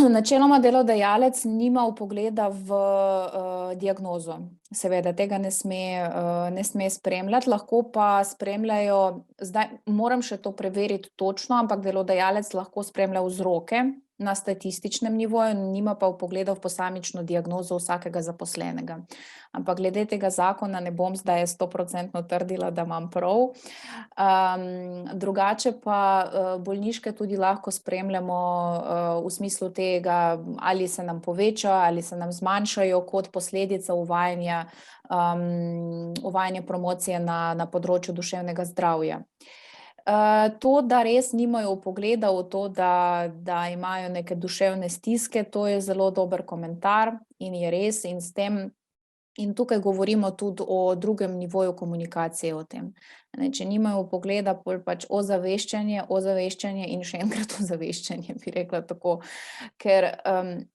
Načeloma delodajalec nima vpogleda v diagnozo. Seveda, tega ne sme spremljati, lahko pa spremljajo, zdaj moram še to preveriti točno, ampak delodajalec lahko spremlja vzroke na statističnem nivoju, nima pa vpogleda v posamično diagnozo vsakega zaposlenega. Ampak glede tega zakona ne bom zdaj 100% trdila, da imam prav. Drugače pa bolniške tudi lahko spremljamo v smislu tega, ali se nam poveča, ali se nam zmanjšajo kot posledica uvajanja promocije na področju duševnega zdravja. To, da res nimajo vpogleda v to, da imajo neke duševne stiske, to je zelo dober komentar in je res in s tem. In tukaj govorimo tudi o drugem nivoju komunikacije o tem. Če nimajo vpogleda, pač ozaveščanje in še enkrat ozaveščanje, bi rekla tako. Ker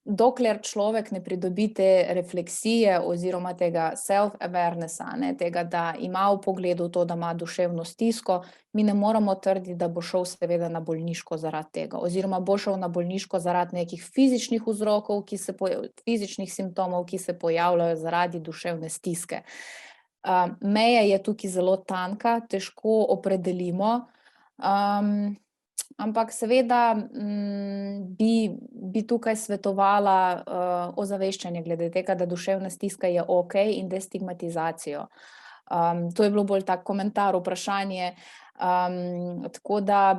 dokler človek ne pridobi te refleksije oziroma tega self-awarenessa, tega, da ima vpogled v to, da ima duševno stisko, mi ne moramo trditi, da bo šel seveda na bolniško zaradi tega, oziroma bo šel na bolniško zaradi nekih fizičnih vzrokov, fizičnih simptomov, ki se pojavljajo zaradi duševne stiske. Meja je tukaj zelo tanka, težko opredelimo, ampak seveda bi tukaj svetovala ozaveščanje glede tega, da duševna stiska je okej in destigmatizacijo. To je bilo bolj tak komentar, vprašanje, tako da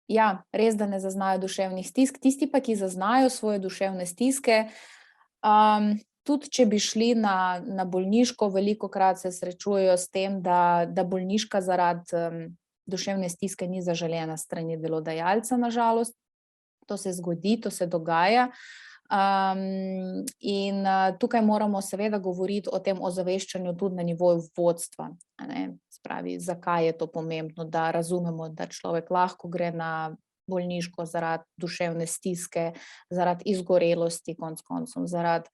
ja, res, da ne zaznajo duševnih stisk. Tisti pa, ki zaznajo svoje duševne stiske, tudi če bi šli na bolniško, velikokrat se srečujejo s tem, da bolniška zaradi duševne stiske ni zaželena s strani delodajalca, na žalost. To se zgodi, to se dogaja. In tukaj moramo seveda govoriti o tem ozaveščanju tudi na nivoju vodstva. Spravi, zakaj je to pomembno, da razumemo, da človek lahko gre na bolniško zaradi duševne stiske, zaradi izgorelosti, konec koncev, zaradi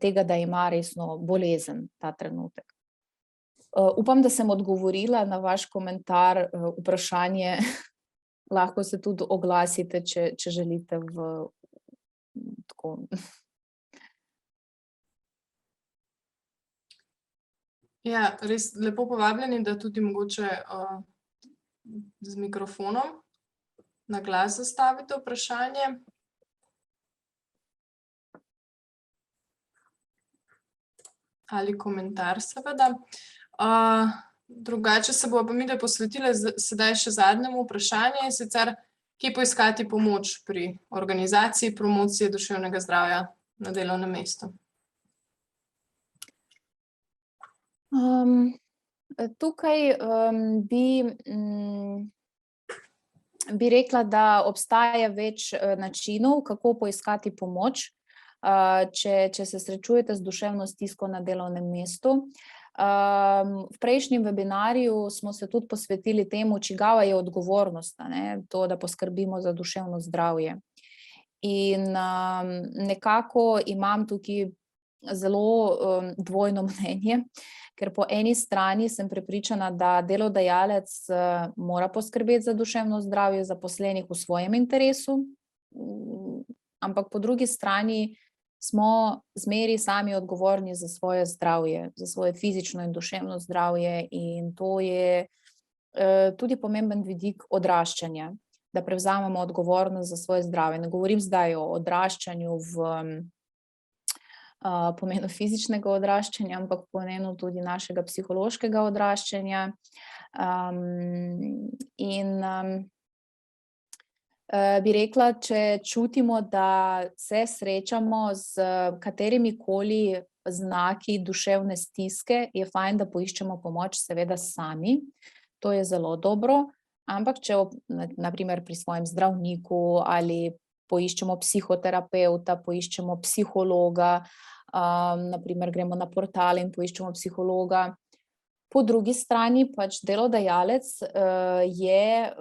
tega, da ima resno bolezen ta trenutek. Upam, da sem odgovorila na vaš komentar, vprašanje. Lahko se tudi oglasite, če želite tako. Ja, res lepo povabljeni, da tudi mogoče z mikrofonom na glas zastavite vprašanje. Ali komentar, seveda. Drugače se bo pa mi posvetile sedaj še zadnjemu vprašanju, in sicer, kje poiskati pomoč pri organizaciji promocije duševnega zdravja na delovnem mestu. Tukaj bi rekla, da obstaja več načinov, kako poiskati pomoč, če se srečujete z duševno stisko na delovnem mestu. V prejšnjem webinarju smo se tudi posvetili temu, čigava je odgovornost, to, da poskrbimo za duševno zdravje. In nekako imam tukaj zelo dvojno mnenje, ker po eni strani sem prepričana, da delodajalec mora poskrbeti za duševno zdravje zaposlenih v svojem interesu, ampak po drugi strani smo zmeri sami odgovorni za svoje zdravje, za svoje fizično in duševno zdravje, in to je tudi pomemben vidik odraščanja, da prevzamemo odgovornost za svoje zdravje. Ne govorim zdaj o odraščanju v pomenu fizičnega odraščanja, ampak pomenu tudi našega psihološkega odraščanja. Bi rekla, če čutimo, da se srečamo z katerimikoli znaki duševne stiske, je fajn, da poiščemo pomoč seveda sami. To je zelo dobro, ampak če na primer pri svojem zdravniku ali poiščemo psihoterapeuta, poiščemo psihologa, na primer gremo na portal in poiščemo psihologa. Po drugi strani pač delodajalec je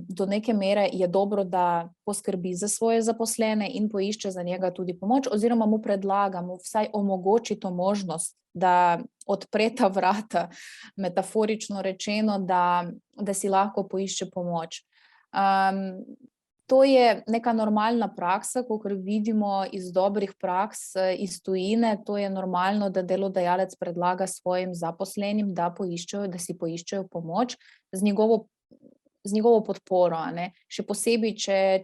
do neke mere je dobro, da poskrbi za svoje zaposlene in poišče za njega tudi pomoč, oziroma mu predlagamo, vsaj omogoči to možnost, da odpre ta vrata, metaforično rečeno, da si lahko poišče pomoč. To je neka normalna praksa, kakor vidimo iz dobrih praks iz tujine, to je normalno, da delodajalec predlaga svojim zaposlenim, da si poiščejo pomoč z njegovo podporo, Še posebej,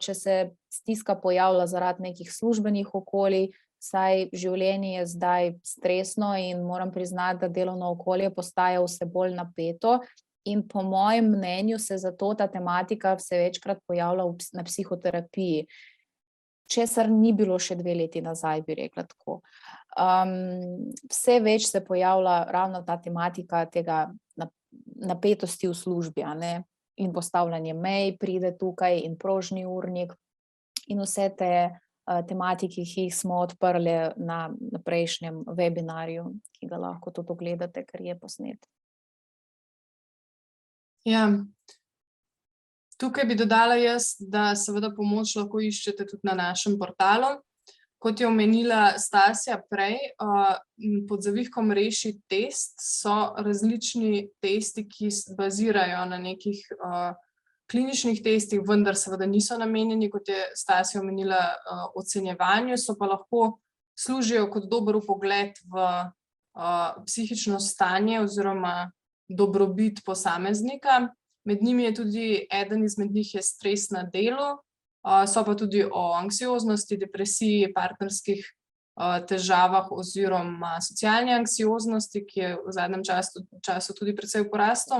če se stiska pojavlja zaradi nekih službenih okolij, saj življenje je zdaj stresno in moram priznati, da delovno okolje postaja vse bolj napeto. In po mojem mnenju se zato ta tematika vse večkrat pojavlja na psihoterapiji, česar ni bilo še 2 leti nazaj, bi rekla tako. Vse več se pojavlja ravno ta tematika tega napetosti v službi, in postavljanje mej pride tukaj in prožni urnik in vse te tematike, ki jih smo odprli na prejšnjem webinarju, ki ga lahko tudi ogledate, ker je posnet. Ja, tukaj bi dodala jaz, da seveda pomoč lahko iščete tudi na našem portalu. Kot je omenila Stasja prej, pod zavihkom Reši test so različni testi, ki bazirajo na nekih kliničnih testih, vendar seveda niso namenjeni, kot je Stasja omenila, ocenjevanju, so pa lahko služijo kot dober vpogled v psihično stanje oziroma dobrobit posameznika. Med njimi je tudi eden izmed njih je stres na delu, so pa tudi o anksioznosti, depresiji, partnerskih težavah oziroma socialni anksioznosti, ki je v zadnjem času tudi precej v porastu.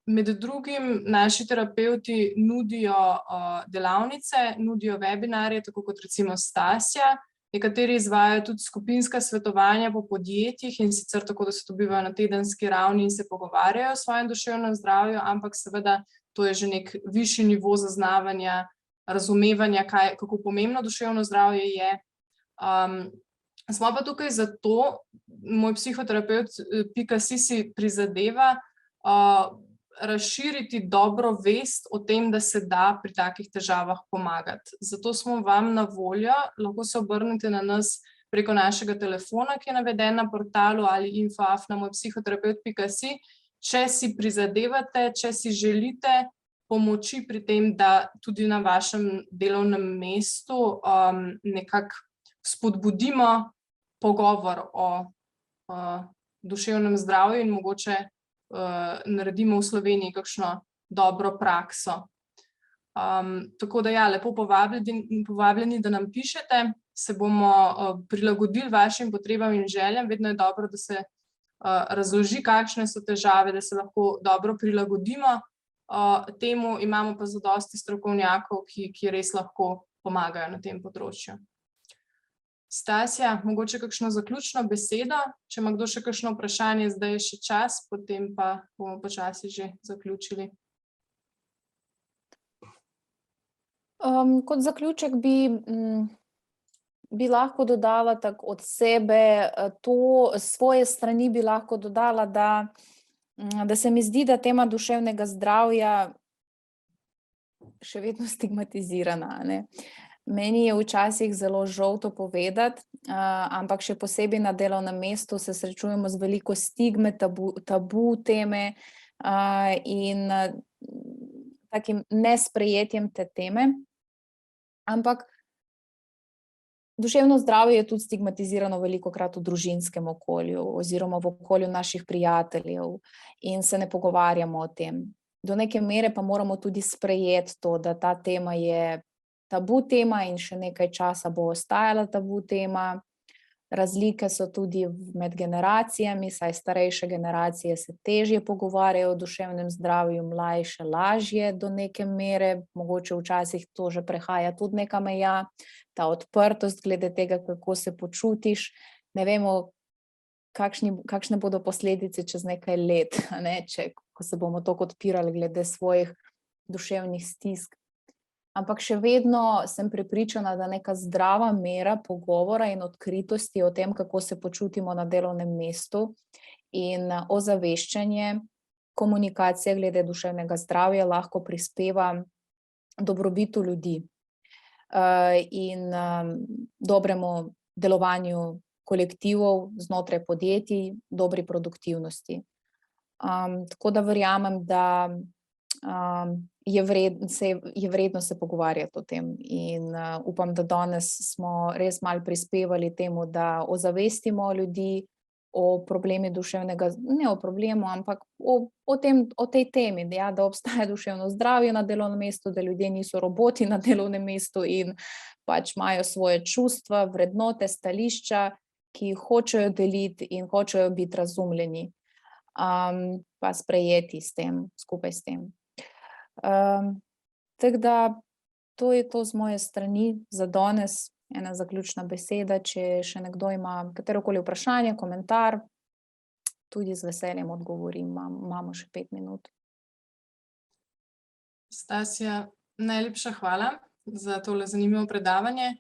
Med drugim naši terapevti nudijo delavnice, nudijo webinarje, tako kot recimo Stasja. Nekateri izvajajo tudi skupinska svetovanja po podjetjih, in sicer tako, da se dobivajo na tedenski ravni in se pogovarjajo o svojem duševnem zdravju, ampak seveda to je že nek višji nivo zaznavanja, razumevanja, kako pomembno duševno zdravje je. Smo pa tukaj zato, moj psihoterapevt.si si prizadeva razširiti dobro vest o tem, da se da pri takih težavah pomagati. Zato smo vam na voljo, lahko se obrnete na nas preko našega telefona, ki je naveden na portalu, ali info@mojpsihoterapeut.si, če si prizadevate, če si želite pomoči pri tem, da tudi na vašem delovnem mestu nekako spodbudimo pogovor o duševnem zdravju in mogoče naredimo v Sloveniji kakšno dobro prakso. Tako da ja, lepo povabljeni, da nam pišete, se bomo prilagodili vašim potrebam in željam. Vedno je dobro, da se razloži, kakšne so težave, da se lahko dobro prilagodimo temu, imamo pa zadosti strokovnjakov, ki res lahko pomagajo na tem področju. Stasja, mogoče kakšno zaključno besedo? Če ima kdo še kakšno vprašanje, zdaj je še čas, potem pa bomo počasi že zaključili. Kot zaključek bi lahko dodala tako od sebe, to svoje strani bi lahko dodala, da se mi zdi, da tema duševnega zdravja še vedno stigmatizirana, ne. Meni je včasih zelo žal to povedati, ampak še posebej na delovnem mestu se srečujemo z veliko stigme, tabu teme in takim nesprejetjem te teme. Ampak duševno zdravje je tudi stigmatizirano velikokrat v družinskem okolju oziroma v okolju naših prijateljev in se ne pogovarjamo o tem. Do neke mere pa moramo tudi sprejeti to, da ta tema je tabu tema in še nekaj časa bo ostajala tabu tema. Razlike so tudi med generacijami, saj starejše generacije se težje pogovarjajo o duševnem zdravju, mlajše lažje do neke mere, mogoče včasih to že prehaja tudi neka meja, ta odprtost glede tega, kako se počutiš. Ne vemo, kakšne bodo posledice čez nekaj let, ne, ko se bomo toliko odpirali glede svojih duševnih stisk. Ampak še vedno sem prepričana, da neka zdrava mera pogovora in odkritosti o tem, kako se počutimo na delovnem mestu in ozaveščanje, komunikacija glede duševnega zdravja lahko prispeva dobrobitu ljudi in dobremu delovanju kolektivov znotraj podjetij, dobri produktivnosti. Tako da verjamem, da je vredno se pogovarjati o tem in upam, da danes smo res malo prispevali temu, da ozavestimo ljudi o problemi duševnega, ne o problemu, ampak o tej temi, da obstaja duševno zdravje na delovnem mestu, da ljudje niso roboti na delovnem mestu in pač imajo svoje čustva, vrednote, stališča, ki jih hočejo deliti in hočejo biti razumljeni, pa sprejeti skupaj s tem. Tako da to je to z moje strani za danes, ena zaključna beseda, če še nekdo ima katerokoli vprašanje, komentar, tudi z veseljem odgovorim, imamo še 5 minut. Stasja, najlepša hvala za tole zanimivo predavanje.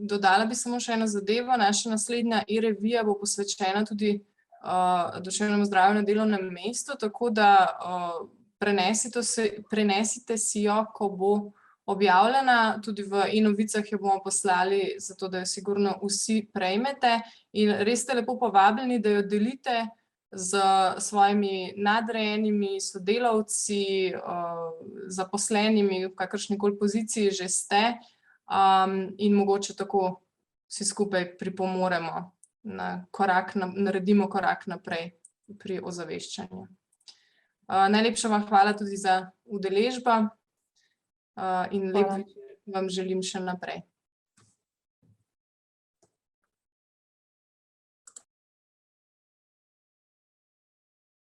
Dodala bi samo še eno zadevo, naša naslednja e-revija bo posvečena tudi duševnemu zdravju na delovnem mestu, tako da prenesite si jo, ko bo objavljena, tudi v e-novicah jo bomo poslali, zato da jo sigurno vsi prejmete in res ste lepo povabljeni, da jo delite z svojimi nadrejenimi, sodelavci, zaposlenimi, v kakršnikoli poziciji že ste in mogoče tako vsi skupaj pripomoremo naredimo korak naprej pri ozaveščanju. Najlepša vam hvala tudi za udeležbo in lep večer vam želim še naprej.